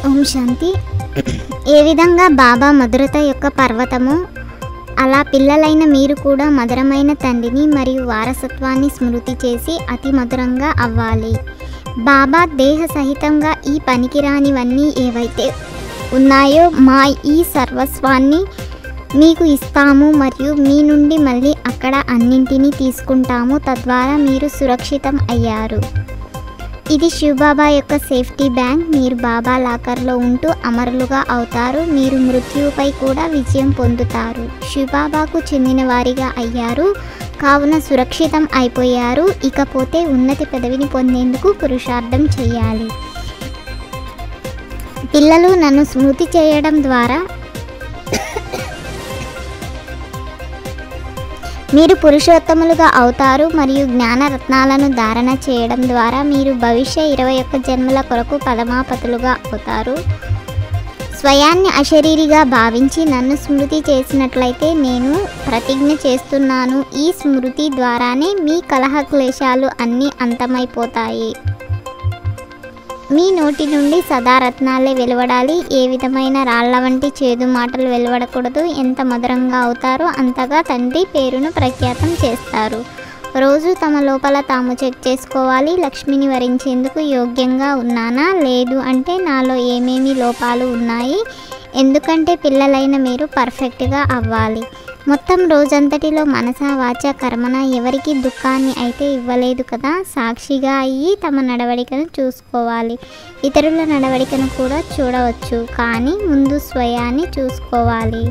ఓం శాంతి. ఏ విధంగా బాబా మధురత యొక్క పర్వతము, అలా పిల్లలైన మీరు కూడా మధురమైన తండ్రిని మరియు వారసత్వాన్ని స్మృతి చేసి అతి మధురంగా అవ్వాలి. బాబా దేహ సహితంగా ఈ పనికిరానివన్నీ ఏవైతే ఉన్నాయో మా ఈ సర్వస్వాన్ని మీకు ఇస్తాము మరియు మీ నుండి మళ్ళీ అక్కడ అన్నింటినీ తీసుకుంటాము. తద్వారా మీరు సురక్షితం అయ్యారు. ఇది శివబాబా యొక్క సేఫ్టీ బ్యాంక్. మీరు బాబా లాకర్లో ఉంటూ అమరులుగా అవుతారు. మీరు మృత్యువుపై కూడా విజయం పొందుతారు. శివబాబాకు చెందిన వారిగా అయ్యారు కావున సురక్షితం అయిపోయారు. ఇకపోతే ఉన్నతి పదవిని పొందేందుకు పురుషార్థం చేయాలి. పిల్లలు నన్ను స్మృతి చేయడం ద్వారా మీరు పురుషోత్తములుగా అవుతారు మరియు జ్ఞానరత్నాలను ధారణ చేయడం ద్వారా మీరు భవిష్య 21 జన్మల కొరకు పరమాపతులుగా అవుతారు. స్వయాన్ని అశరీరిగా భావించి నన్ను స్మృతి చేసినట్లయితే నేను ప్రతిజ్ఞ చేస్తున్నాను, ఈ స్మృతి ద్వారానే మీ కలహ క్లేశాలు అన్నీ అంతమైపోతాయి. మీ నోటి నుండి సదా రత్నాలే వెలువడాలి. ఏ విధమైన రాళ్ల వంటి చేదు మాటలు వెలువడకూడదు. ఎంత మధురంగా అవుతారో అంతగా తండ్రి పేరును ప్రఖ్యాతం చేస్తారు. రోజు తమ లోపల తాము చెక్ చేసుకోవాలి. లక్ష్మిని వరించేందుకు యోగ్యంగా ఉన్నానా, లేదు అంటే నాలో ఏమేమి లోపాలు ఉన్నాయి. ఎందుకంటే పిల్లలైన మీరు పర్ఫెక్ట్గా అవ్వాలి. మొత్తం రోజంతటిలో మనస వాచ కర్మన ఎవరికి దుఃఖాన్ని అయితే ఇవ్వలేదు కదా. సాక్షిగా అయ్యి తమ నడవడికను చూసుకోవాలి. ఇతరుల నడవడికను కూడా చూడవచ్చు, కానీ ముందు స్వయాన్ని చూసుకోవాలి.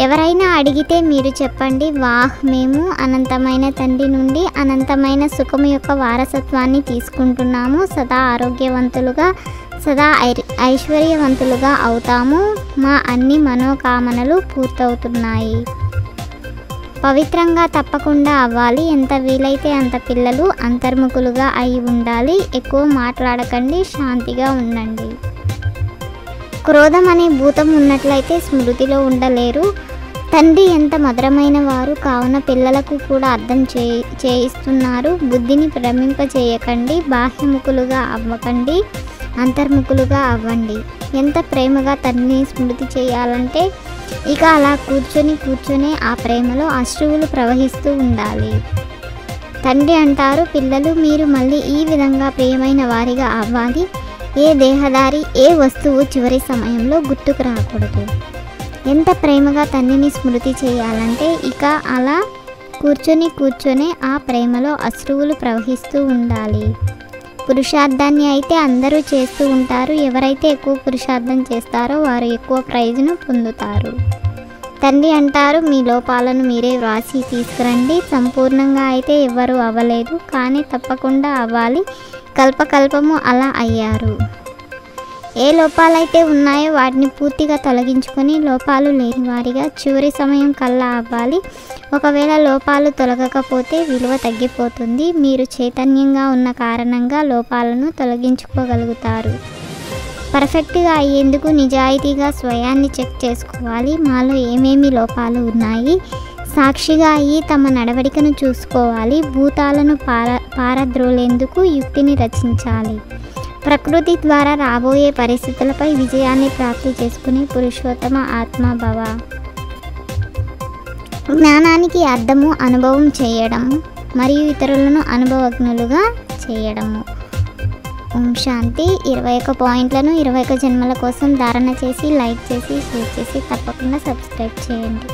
ఎవరైనా అడిగితే మీరు చెప్పండి, వాహ్, మేము అనంతమైన తండ్రి నుండి అనంతమైన సుఖము యొక్క వారసత్వాన్ని తీసుకుంటున్నాము. సదా ఆరోగ్యవంతులుగా సదా ఐశ్వర్యవంతులుగా అవుతాము. మా అన్ని మనోకామనలు పూర్తవుతున్నాయి. పవిత్రంగా తప్పకుండా అవ్వాలి. ఎంత వీలైతే అంత పిల్లలు అంతర్ముఖులుగా అయి ఉండాలి. ఎక్కువ మాట్లాడకండి, శాంతిగా ఉండండి. క్రోధం అనే భూతం ఉన్నట్లయితే స్మృతిలో ఉండలేరు. తండ్రి ఎంత మధురమైన వారు కావున పిల్లలకు కూడా అర్థం చేయిస్తున్నారు. బుద్ధిని భ్రమింపచేయకండి, బాహ్యముఖులుగా అవ్వకండి, అంతర్ముఖులుగా అవ్వండి. ఎంత ప్రేమగా తండ్రిని స్మృతి చేయాలంటే ఇక అలా కూర్చొని ఆ ప్రేమలో అశ్రువులు ప్రవహిస్తూ ఉండాలి. తండ్రి అంటారు, పిల్లలు మీరు మళ్ళీ ఈ విధంగా ప్రియమైన వారిగా అవ్వాలి. ఏ దేహదారి ఏ వస్తువు చివరి సమయంలో గుర్తుకు రాకూడదు. ఎంత ప్రేమగా తండ్రిని స్మృతి చేయాలంటే ఇక అలా కూర్చొని ఆ ప్రేమలో అశ్రువులు ప్రవహిస్తూ ఉండాలి. పురుషార్థాన్ని అయితే అందరూ చేస్తూ ఉంటారు. ఎవరైతే ఎక్కువ పురుషార్థం చేస్తారో వారు ఎక్కువ ప్రైజ్ను పొందుతారు. తండ్రి అంటారు, మీ లోపాలను మీరే వ్రాసి తీసుకురండి. సంపూర్ణంగా అయితే ఎవ్వరూ అవ్వలేదు, కానీ తప్పకుండా అవ్వాలి. కల్పకల్పము అలా అయ్యారు. ఏ లోపాలైతే ఉన్నాయో వాటిని పూర్తిగా తొలగించుకొని లోపాలు లేని వారిగా చివరి సమయం కల్లా అవ్వాలి. ఒకవేళ లోపాలు తొలగకపోతే విలువ తగ్గిపోతుంది. మీరు చైతన్యంగా ఉన్న కారణంగా లోపాలను తొలగించుకోగలుగుతారు. పర్ఫెక్ట్గా అయ్యేందుకు నిజాయితీగా స్వయాన్ని చెక్ చేసుకోవాలి. మాలో ఏమేమి లోపాలు ఉన్నాయి. సాక్షిగా అయ్యి తమ నడవడికను చూసుకోవాలి. భూతాలను పారద్రోలేందుకు యుక్తిని రచించాలి. ప్రకృతి ద్వారా రాబోయే పరిస్థితులపై విజయాన్ని ప్రాప్తి చేసుకునే పురుషోత్తమ ఆత్మభవ. జ్ఞానానికి అర్థము అనుభవం చేయడము మరియు ఇతరులను అనుభవజ్ఞులుగా చేయడము. ఓం శాంతి. 21 పాయింట్లను 21 జన్మల కోసం ధారణ చేసి, లైక్ చేసి, షేర్ చేసి తప్పకుండా సబ్స్క్రైబ్ చేయండి.